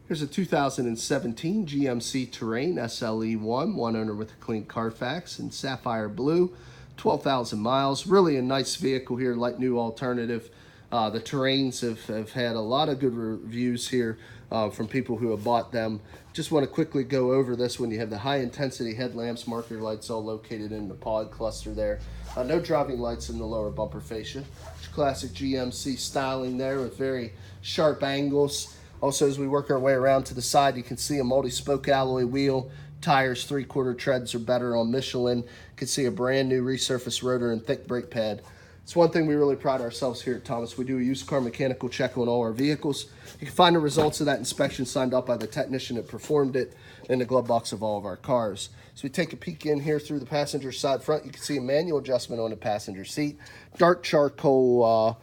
Here's a 2017 GMC Terrain SLE-1, one owner with a clean Carfax in sapphire blue, 12,000 miles. Really a nice vehicle here, like new alternative. The Terrains have had a lot of good reviews here from people who have bought them. Just want to quickly go over this one. You have the high intensity headlamps, marker lights all located in the pod cluster there. No driving lights in the lower bumper fascia. Classic GMC styling there with very sharp angles. Also, as we work our way around to the side, you can see a multi-spoke alloy wheel. Tires 3/4 treads or better on Michelin. You can see a brand new resurfaced rotor and thick brake pad. It's one thing we really pride ourselves here at Thomas. We do a used car mechanical check on all our vehicles. You can find the results of that inspection signed up by the technician that performed it in the glove box of all of our cars. So we take a peek in here through the passenger side front. You can see a manual adjustment on the passenger seat. Dark charcoal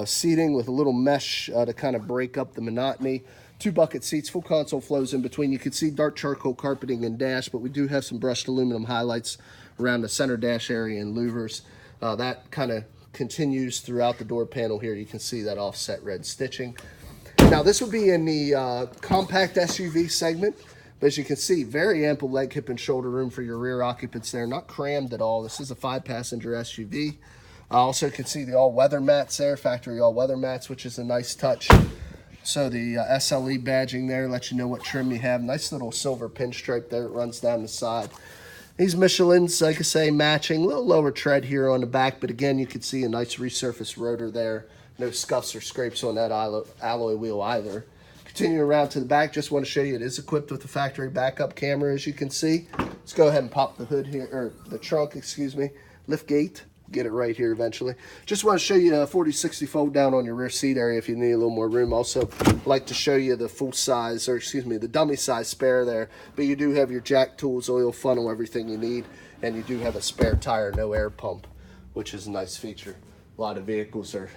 seating with a little mesh to kind of break up the monotony. 2 bucket seats, full console flows in between. You can see dark charcoal carpeting and dash, but we do have some brushed aluminum highlights around the center dash area and louvers. That kind of continues throughout the door panel here. You can see that offset red stitching. Now this would be in the compact SUV segment, but as you can see, very ample leg, hip, and shoulder room for your rear occupants there. Not crammed at all. This is a 5-passenger SUV. Also can see the all-weather mats there, factory all-weather mats, which is a nice touch. So the SLE badging there lets you know what trim you have. Nice little silver pinstripe there. It runs down the side. These Michelins, like I say, matching. A little lower tread here on the back, but again, you can see a nice resurfaced rotor there. No scuffs or scrapes on that alloy wheel either. Continuing around to the back, just want to show you it is equipped with a factory backup camera, as you can see. Let's go ahead and pop the hood here, or the trunk, excuse me, lift gate. Get it right here eventually. Just want to show you a 40-60 fold down on your rear seat area if you need a little more room. Also like to show you the full size, or excuse me, the dummy size spare there. But you do have your jack tools, oil funnel, everything you need. And you do have a spare tire, no air pump, which is a nice feature. A lot of vehicles are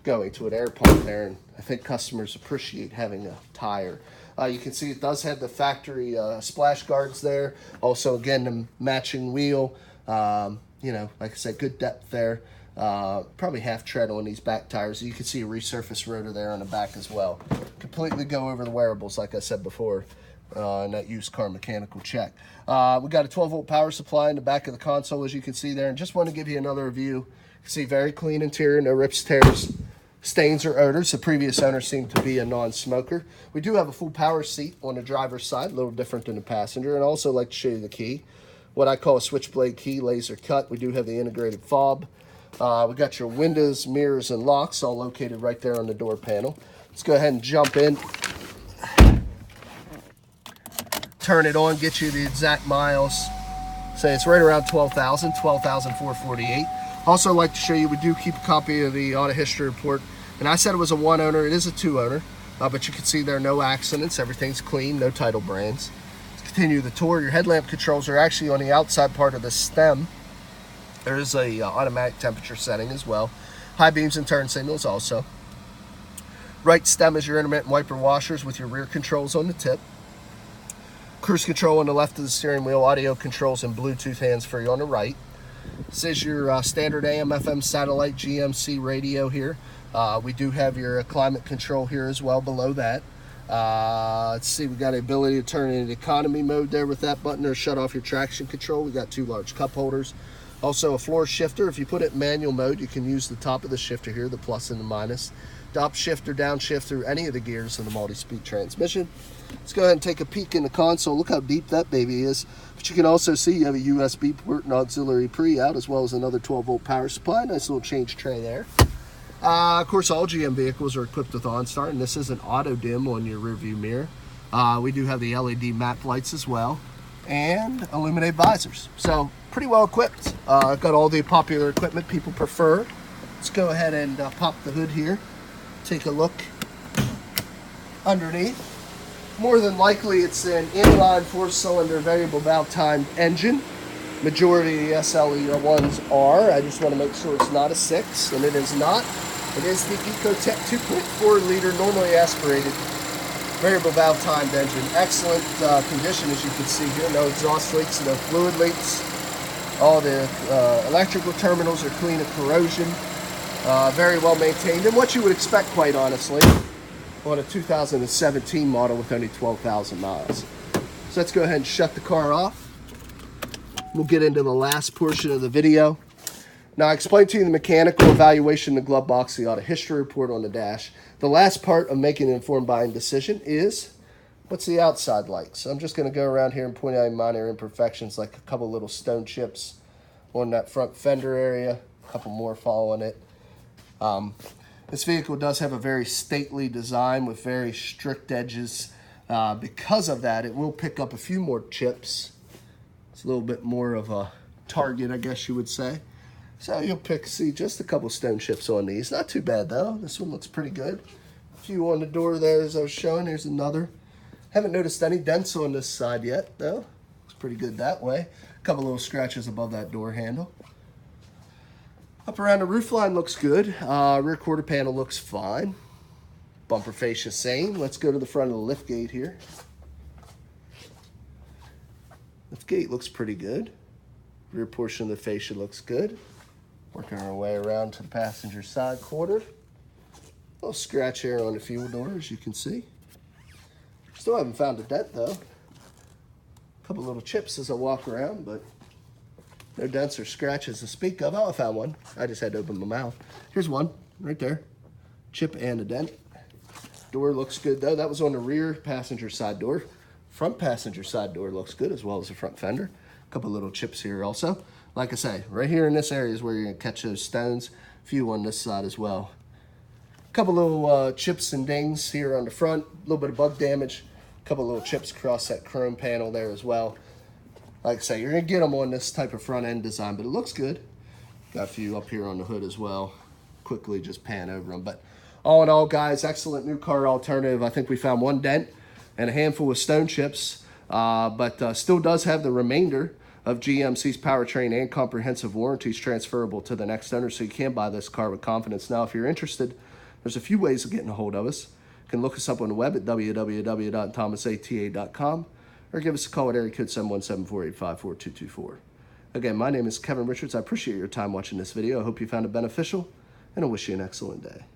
going to an air pump there, and I think customers appreciate having a tire. You can see it does have the factory splash guards there. Also, again, the matching wheel. You know, like I said, good depth there. Probably half tread on these back tires. You can see a resurfaced rotor there on the back as well. Completely go over the wearables, like I said before, in that used car mechanical check. We got a 12-volt power supply in the back of the console, as you can see there. And just want to give you another view. You can see very clean interior, no rips, tears, stains, or odors. The previous owner seemed to be a non-smoker. We do have a full power seat on the driver's side, a little different than the passenger. And I also like to show you the key. What I call a switchblade key, laser cut. We do have the integrated fob. We got your windows, mirrors, and locks all located right there on the door panel. Let's go ahead and jump in. Turn it on, get you the exact miles. Say it's right around 12,000, 12,448. Also like to show you, we do keep a copy of the auto history report. And I said it was a 1-owner, it is a 2-owner. But you can see there are no accidents, everything's clean, no title brands. Continue the tour. Your headlamp controls are actually on the outside part of the stem. There is a automatic temperature setting as well. High beams and turn signals also. Right stem is your intermittent wiper washers with your rear controls on the tip. Cruise control on the left of the steering wheel. Audio controls and Bluetooth hands-free on the right. This is your standard AM/FM satellite GMC radio here. We do have your climate control here as well below that. Let's see, we got the ability to turn into economy mode there with that button, or shut off your traction control. We got 2 large cup holders. Also a floor shifter. If you put it in manual mode, you can use the top of the shifter here, the plus and the minus. To up shift or downshift through any of the gears in the multi-speed transmission. Let's go ahead and take a peek in the console. Look how deep that baby is. But you can also see you have a USB port and auxiliary pre-out, as well as another 12-volt power supply. Nice little change tray there. Of course, all GM vehicles are equipped with OnStar, and this is an auto dim on your rearview mirror. We do have the LED map lights as well, and illuminate visors. So pretty well equipped. I've got all the popular equipment people prefer. Let's go ahead and pop the hood here. Take a look underneath. More than likely, it's an inline 4-cylinder variable valve timed engine. Majority of the SLE-1s are. I just want to make sure it's not a 6, and it is not. It is the Ecotec 2.4-liter normally aspirated variable valve timed engine. Excellent condition, as you can see here. No exhaust leaks, no fluid leaks. All the electrical terminals are clean of corrosion. Very well maintained, and what you would expect, quite honestly. on a 2017 model with only 12,000 miles. So let's go ahead and shut the car off. We'll get into the last portion of the video. Now, I explained to you the mechanical evaluation, the glove box, the auto history report on the dash. The last part of making an informed buying decision is, what's the outside like? So I'm just going to go around here and point out minor imperfections, like a couple little stone chips on that front fender area, a couple more following it. This vehicle does have a very stately design with very strict edges. Because of that, it will pick up a few more chips. It's a little bit more of a target, I guess you would say. So you'll see just a couple stone chips on these. Not too bad though. This one looks pretty good. A few on the door there as I was showing. Here's another. Haven't noticed any dents on this side yet though. Looks pretty good that way. A couple little scratches above that door handle. Up around the roofline looks good. Rear quarter panel looks fine. Bumper fascia same. Let's go to the front of the lift gate here. Lift gate looks pretty good. Rear portion of the fascia looks good. Working our way around to the passenger side quarter. A little scratch here on the fuel door, as you can see. Still haven't found a dent though. A couple little chips as I walk around, but no dents or scratches to speak of. Oh, I found one. I just had to open my mouth. Here's one right there. Chip and a dent. Door looks good though. That was on the rear passenger side door. Front passenger side door looks good, as well as the front fender. A couple little chips here also. Like I say, right here in this area is where you're gonna catch those stones. A few on this side as well. A couple little chips and dings here on the front. A little bit of bug damage. A couple little chips across that chrome panel there as well. Like I say, you're gonna get them on this type of front end design, but it looks good. Got a few up here on the hood as well. Quickly just pan over them. But all in all, guys, excellent new car alternative. I think we found one dent and a handful of stone chips, but still does have the remainder of GMC's powertrain and comprehensive warranties transferable to the next owner, so you can buy this car with confidence. Now, if you're interested, there's a few ways of getting a hold of us. You can look us up on the web at www.thomasata.com or give us a call at area code 717-485-4224. Again, my name is Kevin Richards. I appreciate your time watching this video. I hope you found it beneficial, and I wish you an excellent day.